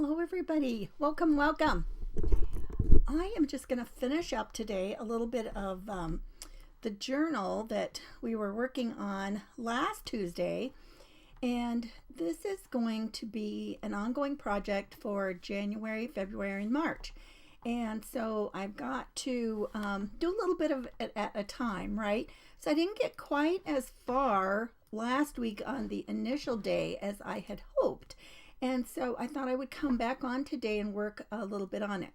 Hello everybody, welcome. I am just going to finish up today a little bit of the journal that we were working on last Tuesday, and this is going to be an ongoing project for January, February, and March. And so I've got to do a little bit of it at a time, right? So I didn't get quite as far last week on the initial day as I had hoped. And so I thought I would come back on today and work a little bit on it.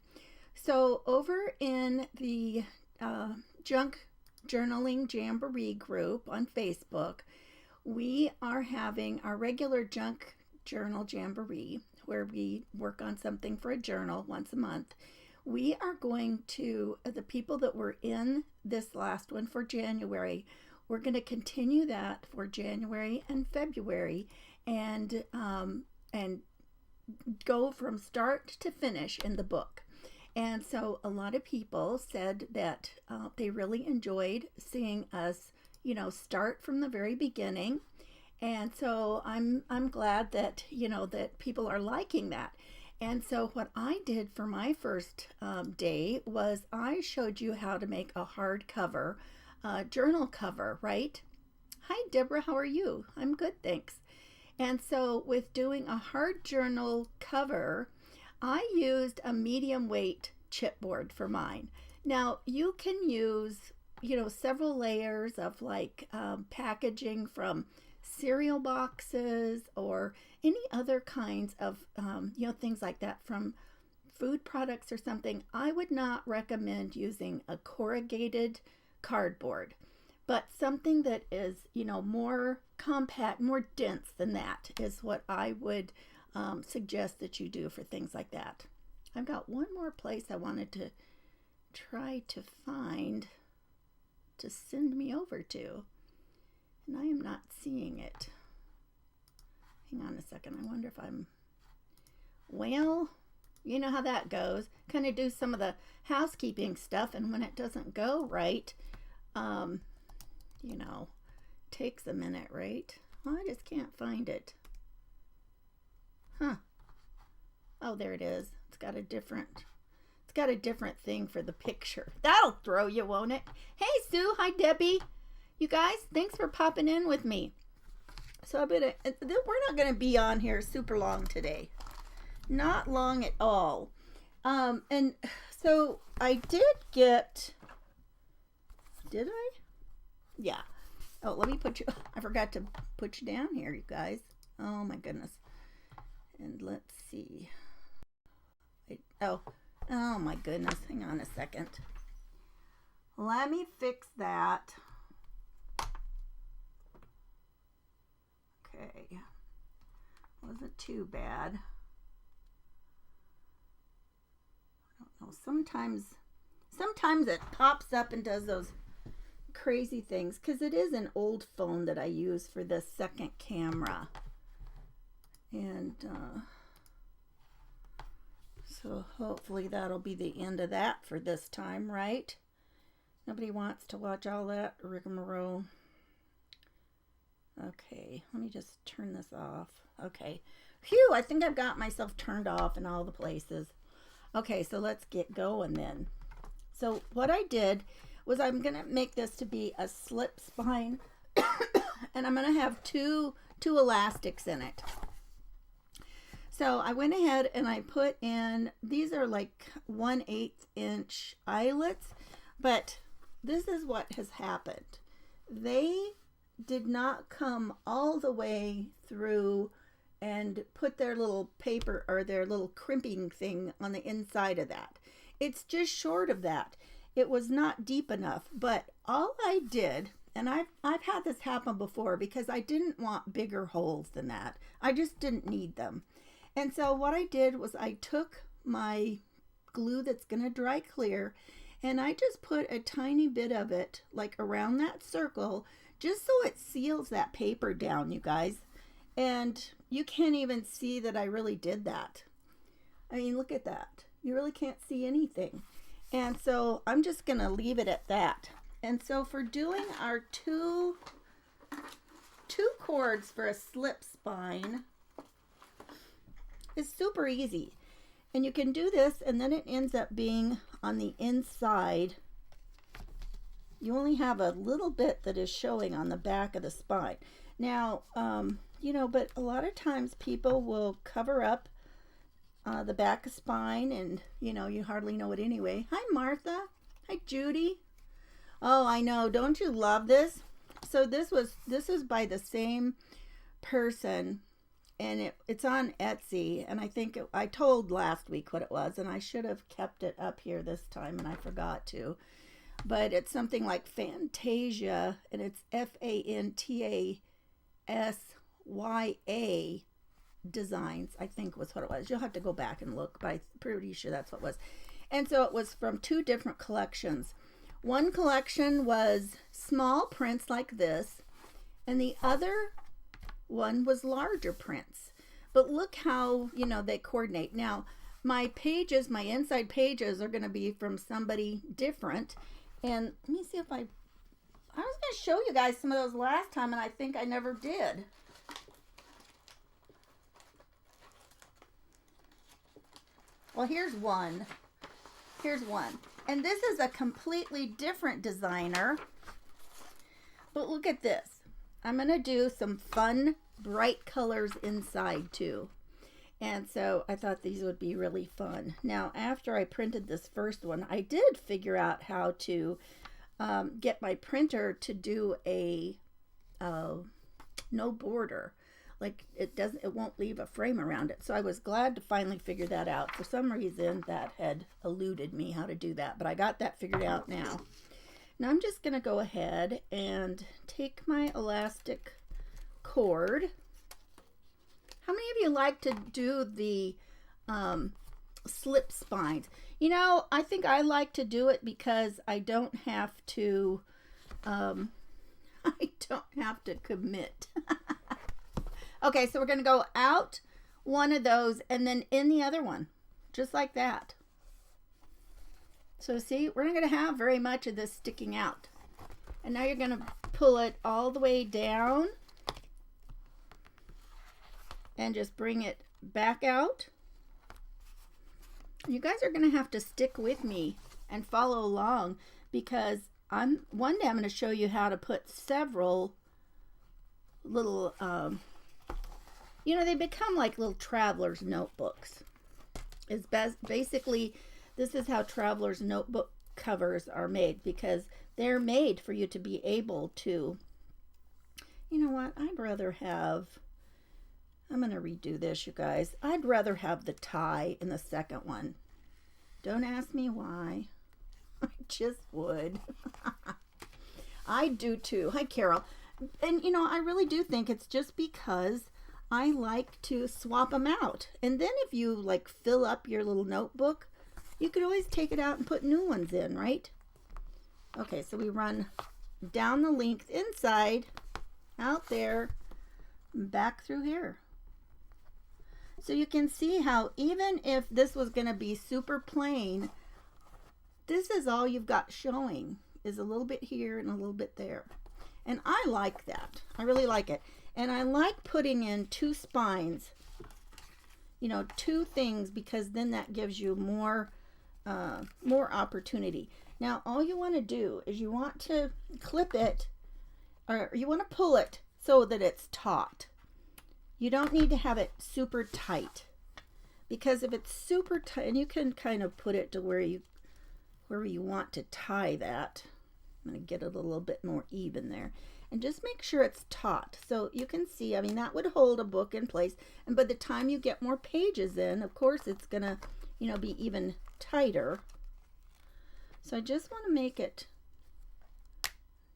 So over in the Junk Journaling Jamboree group on Facebook, we are having our regular Junk Journal Jamboree where we work on something for a journal once a month. We are going to, the people that were in this last one for January, we're going to continue that for January and February and go from start to finish in the book. And so a lot of people said that they really enjoyed seeing us, start from the very beginning. And so I'm glad that, that people are liking that. And so what I did for my first day was I showed you how to make a hardcover journal cover, right? Hi, Deborah, how are you? I'm good, thanks. And so with doing a hard journal cover, I used a medium weight chipboard for mine. Now you can use, several layers of like packaging from cereal boxes or any other kinds of, things like that from food products or something. I would not recommend using a corrugated cardboard, but something that is, more compact, more dense than that is what I would suggest that you do for things like that. I've got one more place I wanted to try to find to send me over to, and I am not seeing it. Hang on a second. I wonder if well, you know how that goes. Kind of do some of the housekeeping stuff, and when it doesn't go right, takes a minute, right? Well, I just can't find it. Oh, there it is. It's got a different thing for the picture. That'll throw you, won't it? Hey, Sue. Hi, Debbie. You guys, thanks for popping in with me. So we're not going to be on here super long today. Not long at all. And so I did I? Yeah. Oh, let me I forgot to put you down here, you guys. Oh my goodness. And let's see. Oh my goodness. Hang on a second. Let me fix that. Okay. Wasn't too bad. I don't know. Sometimes it pops up and does those crazy things because it is an old phone that I use for the second camera. And so hopefully that'll be the end of that for this time, right? Nobody wants to watch all that rigmarole. Okay, let me just turn this off. Okay. Phew, I think I've got myself turned off in all the places. Okay, so let's get going then. So what I did was I'm going to make this to be a slip spine and I'm going to have two elastics in it. So I went ahead and I put in, these are like 1/8 inch eyelets, but this is what has happened. They did not come all the way through and put their little paper or their little crimping thing on the inside of that. It's just short of that. It was not deep enough, but all I did, and I've had this happen before because I didn't want bigger holes than that. I just didn't need them. And so what I did was I took my glue that's going to dry clear and I just put a tiny bit of it like around that circle just so it seals that paper down, you guys. And you can't even see that I really did that. I mean, look at that. You really can't see anything. And so I'm just going to leave it at that. And so for doing our two cords for a slip spine is super easy. And you can do this, and then it ends up being on the inside. You only have a little bit that is showing on the back of the spine. Now, you know, but a lot of times people will cover up the back of spine, and you know, you hardly know it anyway. Hi, Martha. Hi, Judy. Oh, I know. Don't you love this? So this was by the same person, and it's on Etsy, and I think I told last week what it was, and I should have kept it up here this time, and I forgot to. But it's something like Fantasia, and it's Fantasya Designs, I think was what it was. You'll have to go back and look, but I'm pretty sure that's what it was. And so it was from two different collections. One collection was small prints like this, and the other one was larger prints. But look how, you know, they coordinate. Now, my pages, my inside pages are going to be from somebody different. And let me see if I was going to show you guys some of those last time, and I think I never did. Well, here's one. Here's one. And this is a completely different designer. But look at this. I'm going to do some fun, bright colors inside too. And so I thought these would be really fun. Now, after I printed this first one, I did figure out how to get my printer to do a no border. Like it won't leave a frame around it. So I was glad to finally figure that out. For some reason that had eluded me how to do that, but I got that figured out now. Now I'm just going to go ahead and take my elastic cord. How many of you like to do the slip spines? You know, I think I like to do it because I don't have to commit. Okay, so we're going to go out one of those and then in the other one, just like that. So see, we're not going to have very much of this sticking out. And now you're going to pull it all the way down and just bring it back out. You guys are going to have to stick with me and follow along, because one day I'm going to show you how to put several little you know, they become like little traveler's notebooks. It's basically, this is how traveler's notebook covers are made, because they're made for you to be able to, you know what, I'm going to redo this, you guys. I'd rather have the tie in the second one. Don't ask me why. I just would. I do too. Hi, Carol. And, you know, I really do think it's just because I like to swap them out. And then if you like fill up your little notebook, you could always take it out and put new ones in, right? Okay, so we run down the length inside, out there, back through here. So you can see how even if this was going to be super plain, this is all you've got showing, is a little bit here and a little bit there. And I like that. I really like it. And I like putting in two spines, you know, two things, because then that gives you more opportunity. Now, all you want to do is you want to clip it, or you want to pull it so that it's taut. You don't need to have it super tight, because if it's super tight, and you can kind of put it to where you want to tie that. I'm going to get it a little bit more even there. And just make sure it's taut. So you can see, I mean, that would hold a book in place. And by the time you get more pages in, of course, it's going to, you know, be even tighter. So I just want to make it,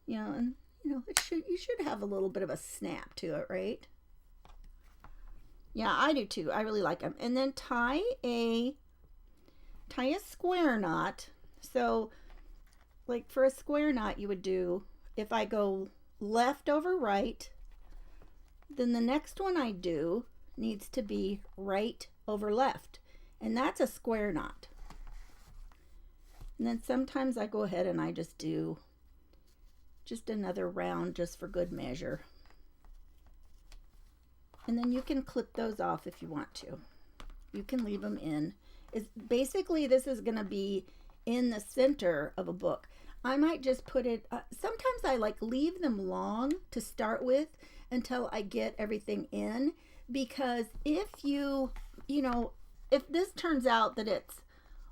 you know, and, you know, you should have a little bit of a snap to it, right? Yeah, I do too. I really like them. And then tie a square knot. So, like for a square knot, you would do, if I go left over right, then the next one I do needs to be right over left, and that's a square knot. And then sometimes I go ahead and I just do just another round just for good measure. And then you can clip those off if you want to. You can leave them in. It's basically, this is going to be in the center of a book. I might just put it, sometimes I like leave them long to start with until I get everything in, because if if this turns out that it's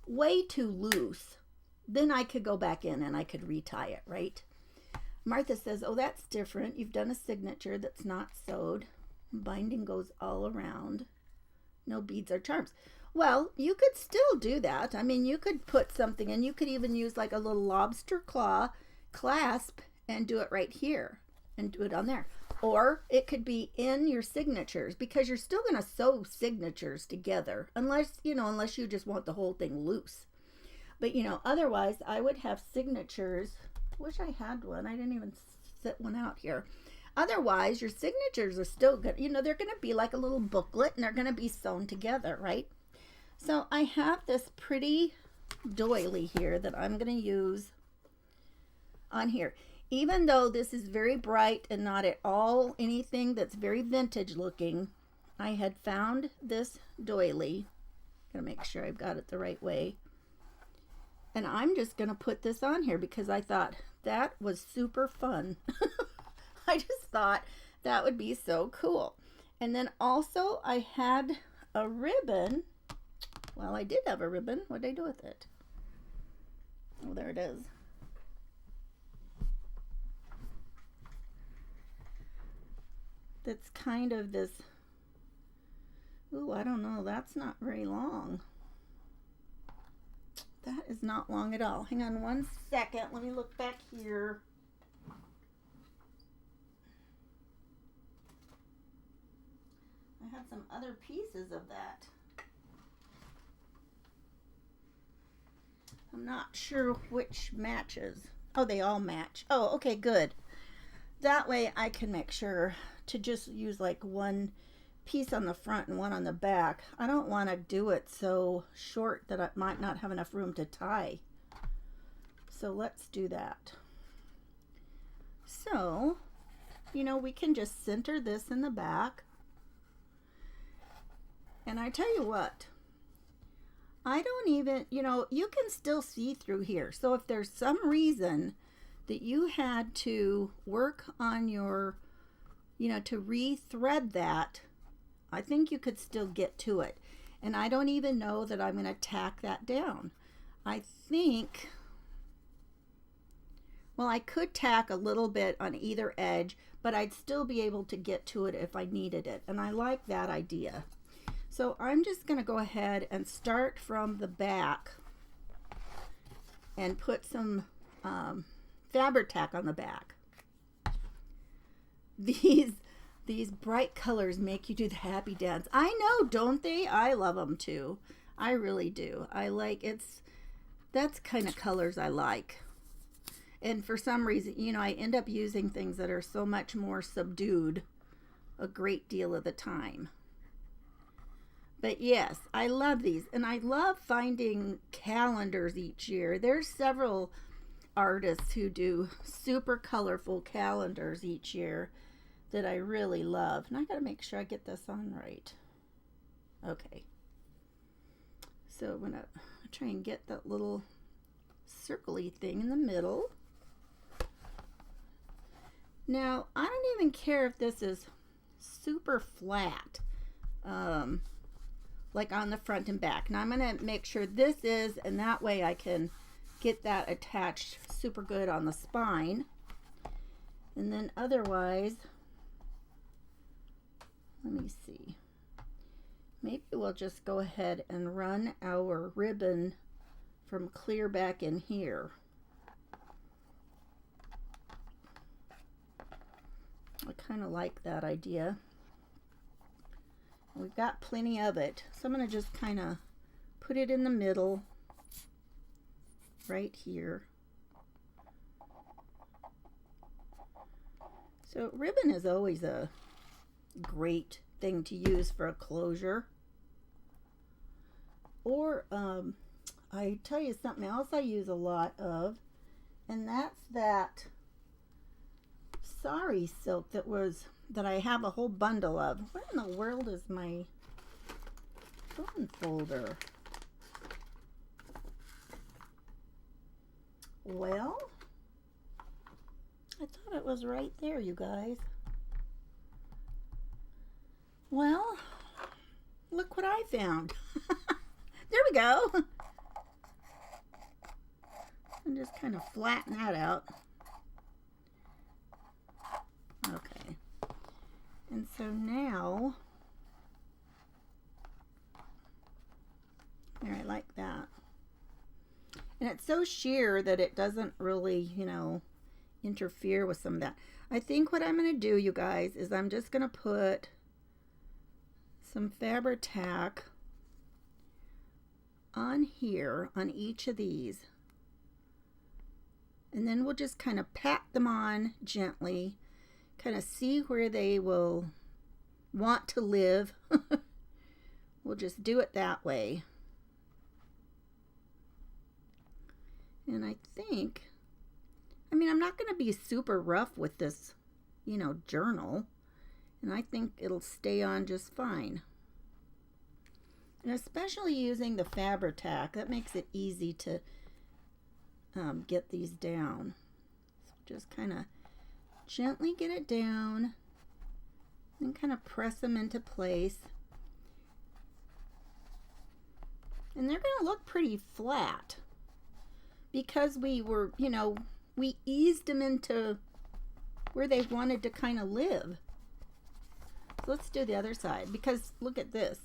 way too loose, then I could go back in and I could retie it, right? Martha says, oh, that's different. You've done a signature that's not sewed. Binding goes all around. No beads or charms. Well, you could still do that. I mean, you could put something in. You could even use like a little lobster claw clasp and do it right here and do it on there. Or it could be in your signatures, because you're still going to sew signatures together unless you just want the whole thing loose. But, otherwise I would have signatures. Wish I had one. I didn't even set one out here. Otherwise, your signatures are still good. They're going to be like a little booklet, and they're going to be sewn together, right? So I have this pretty doily here that I'm going to use on here. Even though this is very bright and not at all anything that's very vintage looking, I had found this doily. I'm going to make sure I've got it the right way. And I'm just going to put this on here because I thought that was super fun. I just thought that would be so cool. And then also I had a ribbon. Well, I did have a ribbon. What did I do with it? Oh, there it is. That's kind of this, ooh, I don't know, that's not very long. That is not long at all. Hang on one second. Let me look back here. I had some other pieces of that. I'm not sure which matches. Oh, they all match. Oh, okay, good. That way I can make sure to just use like one piece on the front and one on the back. I don't want to do it so short that I might not have enough room to tie. So let's do that. So, we can just center this in the back. And I tell you what, I don't even, you can still see through here. So if there's some reason that you had to work on your, to re-thread that, I think you could still get to it. And I don't even know that I'm going to tack that down. I think, well, I could tack a little bit on either edge, but I'd still be able to get to it if I needed it. And I like that idea. So I'm just going to go ahead and start from the back and put some fabric tack on the back. These bright colors make you do the happy dance. I know, don't they? I love them too. I really do. That's kind of colors I like. And for some reason, I end up using things that are so much more subdued a great deal of the time. But yes, I love these. And I love finding calendars each year. There's several artists who do super colorful calendars each year that I really love. And I got to make sure I get this on right. Okay. So I'm going to try and get that little circly thing in the middle. Now, I don't even care if this is super flat. Like on the front and back. Now I'm going to make sure this is, and that way I can get that attached super good on the spine. And then otherwise, let me see. Maybe we'll just go ahead and run our ribbon from clear back in here. I kind of like that idea. We've got plenty of it. So I'm going to just kind of put it in the middle right here. So ribbon is always a great thing to use for a closure. Or I tell you something else I use a lot of, and that's that sari silk that I have a whole bundle of. Where in the world is my phone folder. Well, I thought it was right there, you guys. Well, look what I found. There we go. And just kind of flatten that out. Okay. And so now, there, I like that. And it's so sheer that it doesn't really, you know, interfere with some of that. I think what I'm going to do, you guys, is I'm just going to put some Fabri-Tac on here, on each of these. And then we'll just kind of pat them on gently, kind of see where they will want to live. We'll just do it that way. And I think, I mean, I'm not going to be super rough with this, you know, journal. And I think it'll stay on just fine. And especially using the Fabri-Tac, that makes it easy to get these down. So just kind of gently get it down and kind of press them into place. And they're going to look pretty flat because we were, you know, we eased them into where they wanted to kind of live. So let's do the other side, because look at this.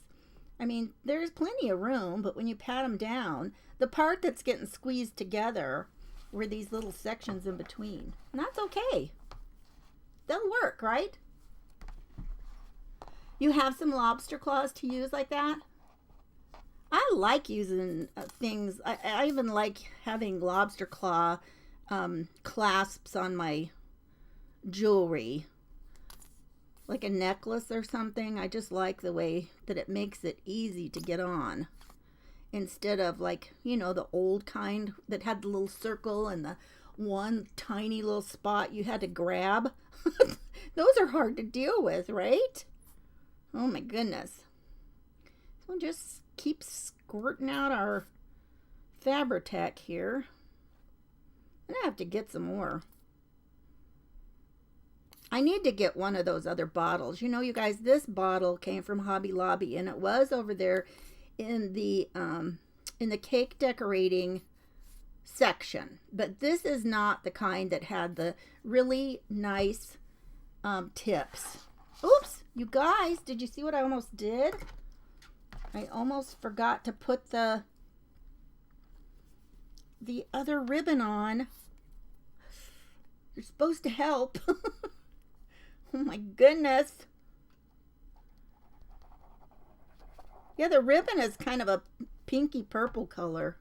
I mean, there's plenty of room, but when you pat them down, the part that's getting squeezed together were these little sections in between. And that's okay. They'll work, right? You have some lobster claws to use like that? I like using things. I even like having lobster claw clasps on my jewelry, like a necklace or something. I just like the way that it makes it easy to get on, instead of, like, you know, the old kind that had the little circle and the one tiny little spot you had to grab. Those are hard to deal with, right? Oh my goodness. So we'll just keep squirting out our Fabri-Tac here. I'm gonna have to get some more. I need to get one of those other bottles. You know, you guys, this bottle came from Hobby Lobby, and it was over there in the cake decorating section. But this is not the kind that had the really nice tips. Oops, you guys, did you see what I almost did? I almost forgot to put the other ribbon on. You're supposed to help. Oh my goodness. Yeah, the ribbon is kind of a pinky purple color,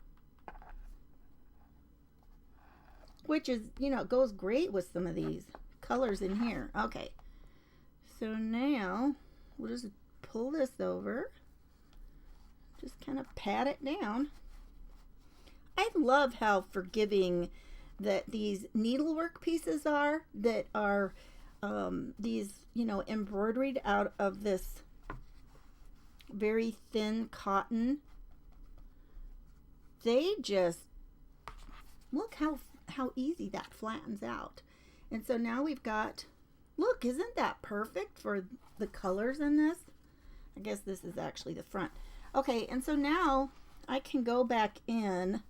which is, you know, goes great with some of these colors in here. Okay. So now we'll just pull this over. Just kind of pat it down. I love how forgiving that these needlework pieces are, that are these, you know, embroidered out of this very thin cotton. They just, look how easy that flattens out. And so now we've got, look, isn't that perfect for the colors in this? I guess this is actually the front. Okay, and so now I can go back in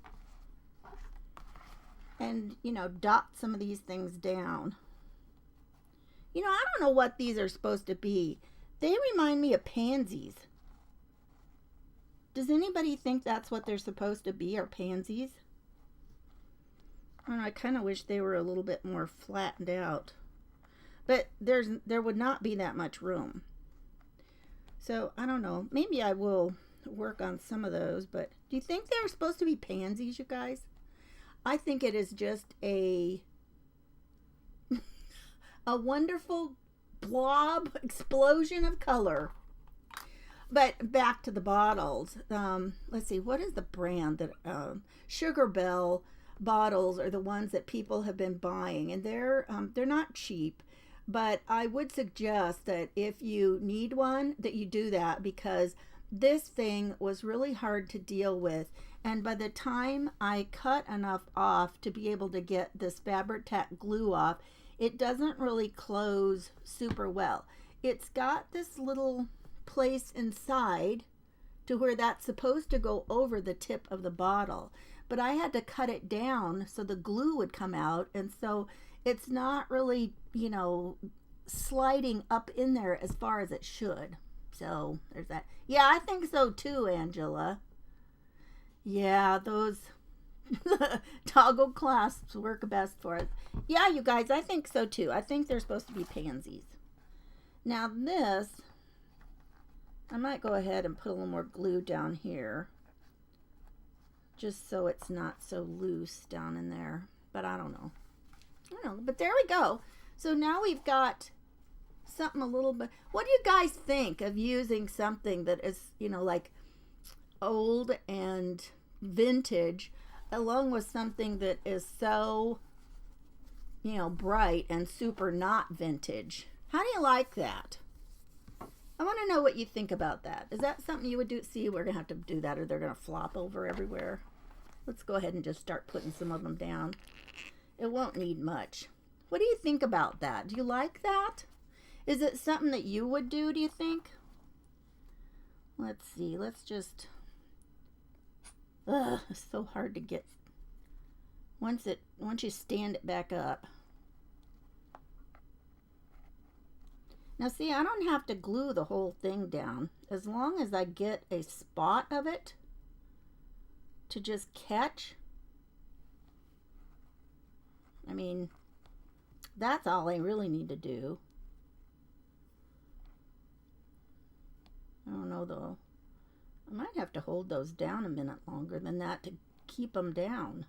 and, you know, dot some of these things down. You know, I don't know what these are supposed to be. They remind me of pansies. Does anybody think that's what they're supposed to be, are pansies? I don't know, I kind of wish they were a little bit more flattened out. But there would not be that much room. So, I don't know. Maybe I will work on some of those. But do you think they're supposed to be pansies, you guys? I think it is just a wonderful blob explosion of color. But back to the bottles. Let's see, what is the brand that Sugar Bell bottles are the ones that people have been buying, and they're not cheap, but I would suggest that if you need one, that you do that, because this thing was really hard to deal with. And by the time I cut enough off to be able to get this Fabri-Tac glue off, it doesn't really close super well. It's got this little place inside to where that's supposed to go over the tip of the bottle. But I had to cut it down so the glue would come out. And so it's not really, sliding up in there as far as it should. So there's that. Yeah, I think so too, Angela. Yeah, those toggle clasps work best for us. Yeah, you guys, I think so too. I think they're supposed to be pansies. Now this, I might go ahead and put a little more glue down here, just so it's not so loose down in there. But I don't know. But there we go. So now we've got something a little bit. What do you guys think of using something that is, like old and vintage, along with something that is so, bright and super not vintage? How do you like that? I want to know what you think about that. Is that something you would do? See, we're going to have to do that or they're going to flop over everywhere. Let's go ahead and just start putting some of them down. It won't need much. What do you think about that? Do you like that? Is it something that you would do, do you think? Let's see. Let's just... it's so hard to get... Once you stand it back up. Now see, I don't have to glue the whole thing down. As long as I get a spot of it to just catch. I mean, that's all I really need to do. I don't know though. I might have to hold those down a minute longer than that to keep them down.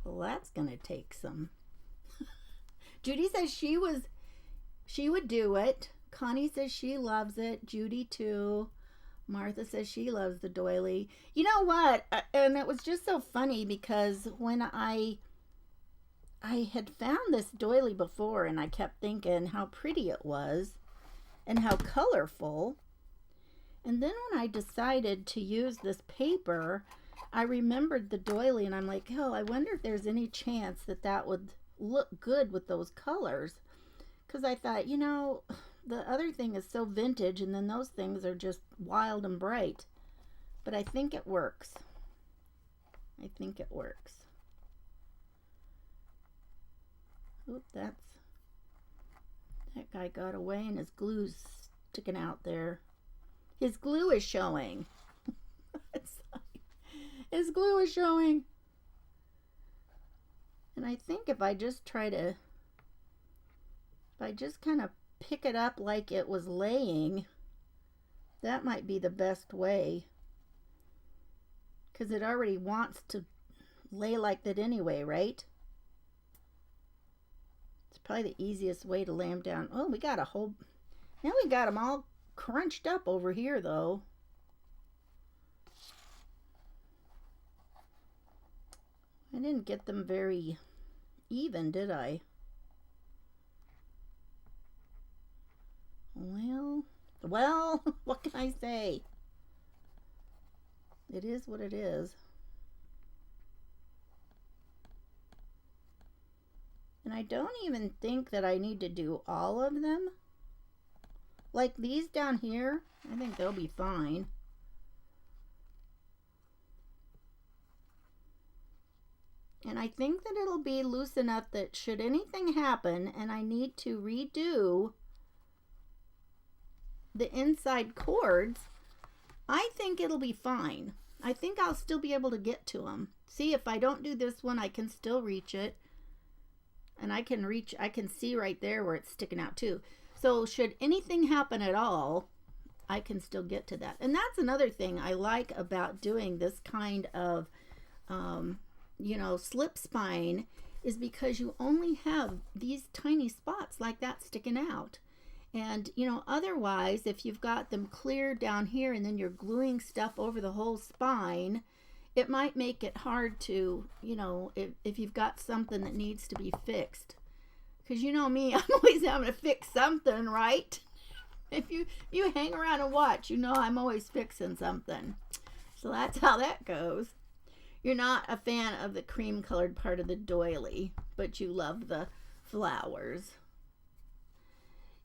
Well, that's going to take some. Judy says she would do it. Connie says she loves it. Judy too. Martha says she loves the doily. You know what? And it was just so funny because when I had found this doily before and I kept thinking how pretty it was and how colorful. And then when I decided to use this paper, I remembered the doily and I'm like, oh, I wonder if there's any chance that would look good with those colors. Because I thought, the other thing is so vintage and then those things are just wild and bright. But I think it works. I think it works. Oop, that guy got away and his glue's sticking out there. His glue is showing. His glue is showing. And I think if I just kind of pick it up like it was laying, that might be the best way. Because it already wants to lay like that anyway, right? It's probably the easiest way to lay them down. Oh, we got now we got them all crunched up over here though. I didn't get them very even, did I? Well, what can I say? It is what it is. And I don't even think that I need to do all of them. Like these down here, I think they'll be fine. And I think that it'll be loose enough that should anything happen and I need to redo the inside cords, I think it'll be fine. I think I'll still be able to get to them. See, if I don't do this one, I can still reach it. And I can see right there where it's sticking out too. So should anything happen at all, I can still get to that. And that's another thing I like about doing this kind of, slip spine, is because you only have these tiny spots like that sticking out. And, otherwise, if you've got them clear down here and then you're gluing stuff over the whole spine, it might make it hard to, if you've got something that needs to be fixed. Because you know me, I'm always having to fix something, right? If you hang around and watch, I'm always fixing something. So that's how that goes. You're not a fan of the cream colored part of the doily, but you love the flowers.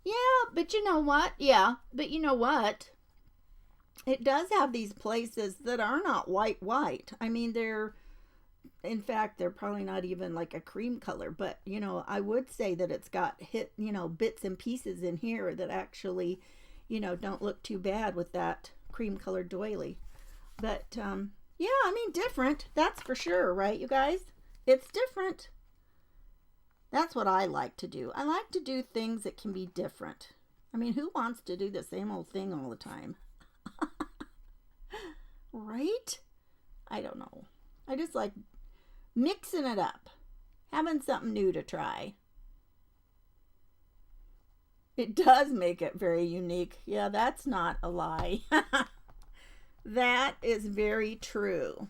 Yeah, but you know what? It does have these places that are not white. I mean, in fact, they're probably not even like a cream color, but I would say that it's got bits and pieces in here that actually, don't look too bad with that cream colored doily. But yeah, I mean, different, that's for sure, right, you guys? It's different. That's what I like to do. I like to do things that can be different. I mean, who wants to do the same old thing all the time? Right? I don't know. I just like mixing it up, having something new to try. It does make it very unique. Yeah, that's not a lie. That is very true.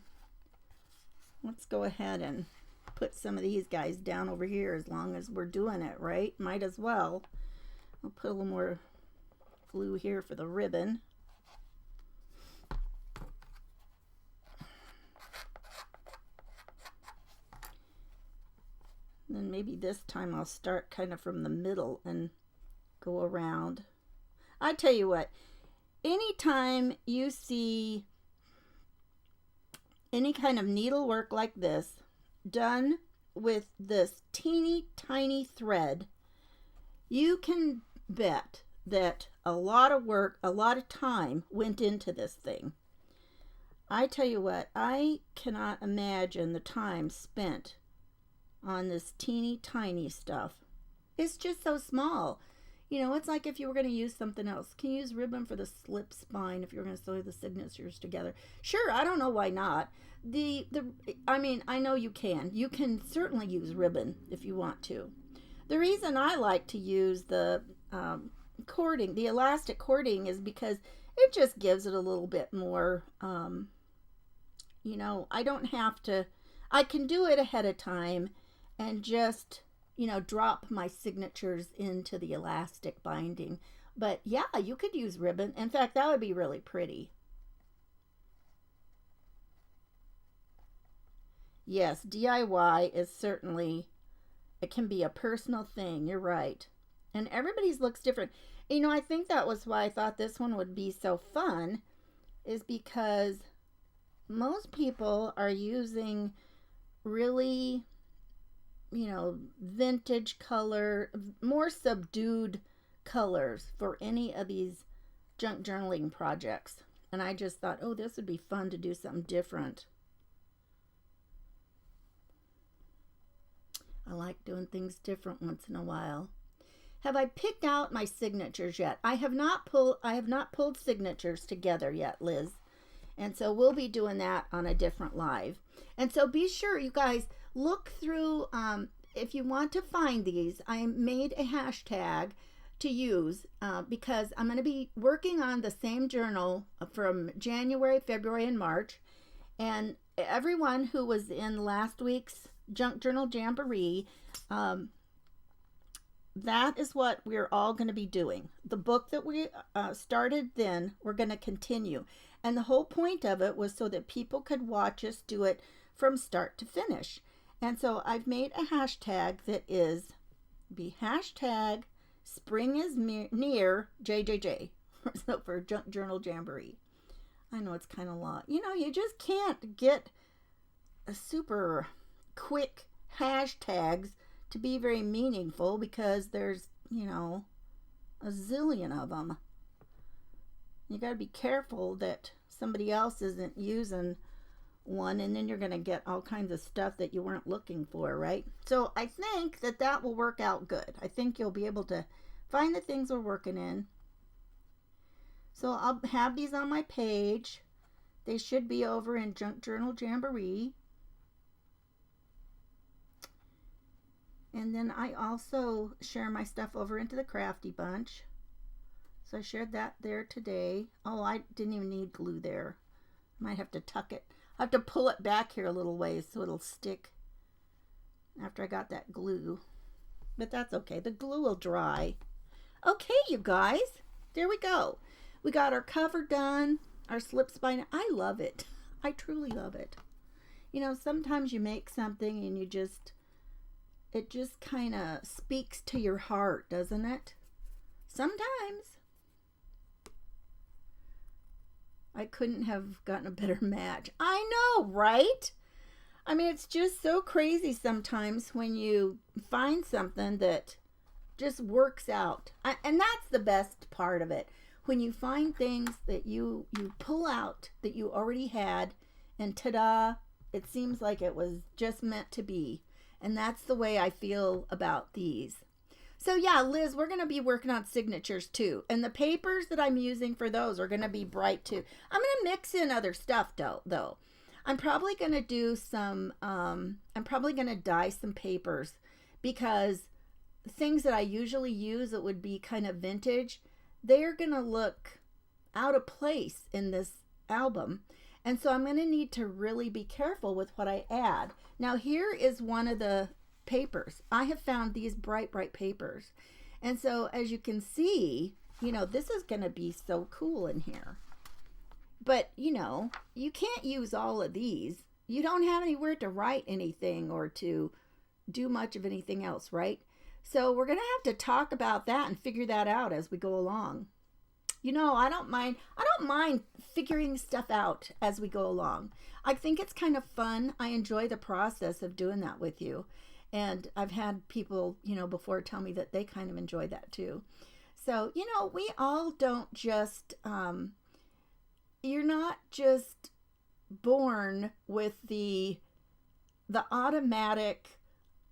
Let's go ahead and put some of these guys down over here as long as we're doing it, right? Might as well. I'll put a little more glue here for the ribbon. Then maybe this time I'll start kind of from the middle and go around. I tell you what, anytime you see any kind of needlework like this done with this teeny tiny thread, you can bet that a lot of work, a lot of time went into this thing. I tell you what, I cannot imagine the time spent on this teeny tiny stuff. It's just so small. It's like if you were going to use something else. Can you use ribbon for the slip spine if you're going to sew the signatures together? Sure, I don't know why not. I mean, I know you can. You can certainly use ribbon if you want to. The reason I like to use the cording, the elastic cording, is because it just gives it a little bit more, I don't have to, I can do it ahead of time and just, drop my signatures into the elastic binding. But yeah, you could use ribbon. In fact, that would be really pretty. Yes, DIY is certainly, it can be a personal thing. You're right. And everybody's looks different. I think that was why I thought this one would be so fun, is because most people are using really, vintage color, more subdued colors for any of these junk journaling projects. And I just thought, oh, this would be fun to do something different. I like doing things different once in a while. Have I picked out my signatures yet? I have not pulled signatures together yet, Liz. And so we'll be doing that on a different live. And so be sure, you guys, look through, if you want to find these, I made a hashtag to use because I'm going to be working on the same journal from January, February, and March. And everyone who was in last week's Junk Journal Jamboree, that is what we're all going to be doing. The book that we started then, we're going to continue. And the whole point of it was so that people could watch us do it from start to finish. And so I've made a hashtag that is hashtag spring is near JJJ. So for Junk Journal Jamboree. I know it's kind of long. You just can't get a super quick hashtags to be very meaningful because there's, a zillion of them. You got to be careful that somebody else isn't using one, and then you're going to get all kinds of stuff that you weren't looking for, right? So I think that will work out good. I think you'll be able to find the things we're working in. So I'll have these on my page. They should be over in Junk Journal Jamboree. And then I also share my stuff over into the Crafty Bunch. So I shared that there today. Oh, I didn't even need glue there. Might have to tuck it. I have to pull it back here a little ways so it'll stick after I got that glue. But that's okay. The glue will dry. Okay, you guys. There we go. We got our cover done. Our slip spine. I love it. I truly love it. You know, sometimes you make something and it just kind of speaks to your heart, doesn't it? Sometimes. I couldn't have gotten a better match. I know, right? I mean, it's just so crazy sometimes when you find something that just works out. And that's the best part of it. When you find things that you pull out that you already had, and ta-da, it seems like it was just meant to be. And that's the way I feel about these. So yeah, Liz, we're going to be working on signatures too. And the papers that I'm using for those are going to be bright too. I'm going to mix in other stuff though. I'm probably going to do some, I'm probably going to dye some papers, because things that I usually use that would be kind of vintage, they're going to look out of place in this album. And so I'm going to need to really be careful with what I add. Now here is one of the papers. I have found these bright papers. And so as you can see, you know, this is going to be so cool in here. But, you know, you can't use all of these. You don't have anywhere to write anything or to do much of anything else, right? So we're going to have to talk about that and figure that out as we go along. You know, I don't mind figuring stuff out as we go along. I think it's kind of fun. I enjoy the process of doing that with you. And I've had people, you know, before tell me that they kind of enjoy that too. So, you know, we all don't just, you're not just born with the automatic,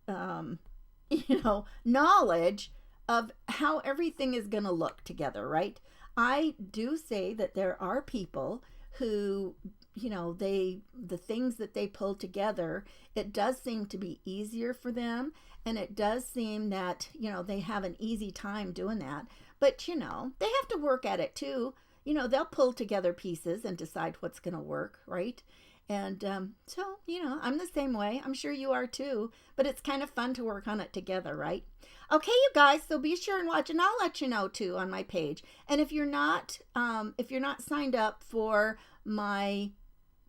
you know, knowledge of how everything is going to look together, right? I do say that there are people who, you know, the things that they pull together, it does seem to be easier for them. And it does seem that, you know, they have an easy time doing that. But, you know, they have to work at it too. You know, they'll pull together pieces and decide what's going to work, right? And so, you know, I'm the same way. I'm sure you are too. But it's kind of fun to work on it together, right? Okay, you guys, so be sure and watch, and I'll let you know too on my page. And if you're not signed up for my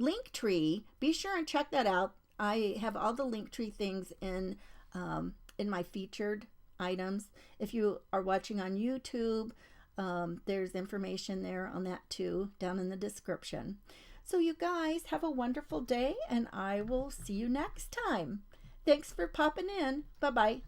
Linktree, be sure and check that out. I have all the Linktree things in my featured items. If you are watching on YouTube, there's information there on that too, down in the description. So you guys have a wonderful day, and I will see you next time. Thanks for popping in. Bye-bye.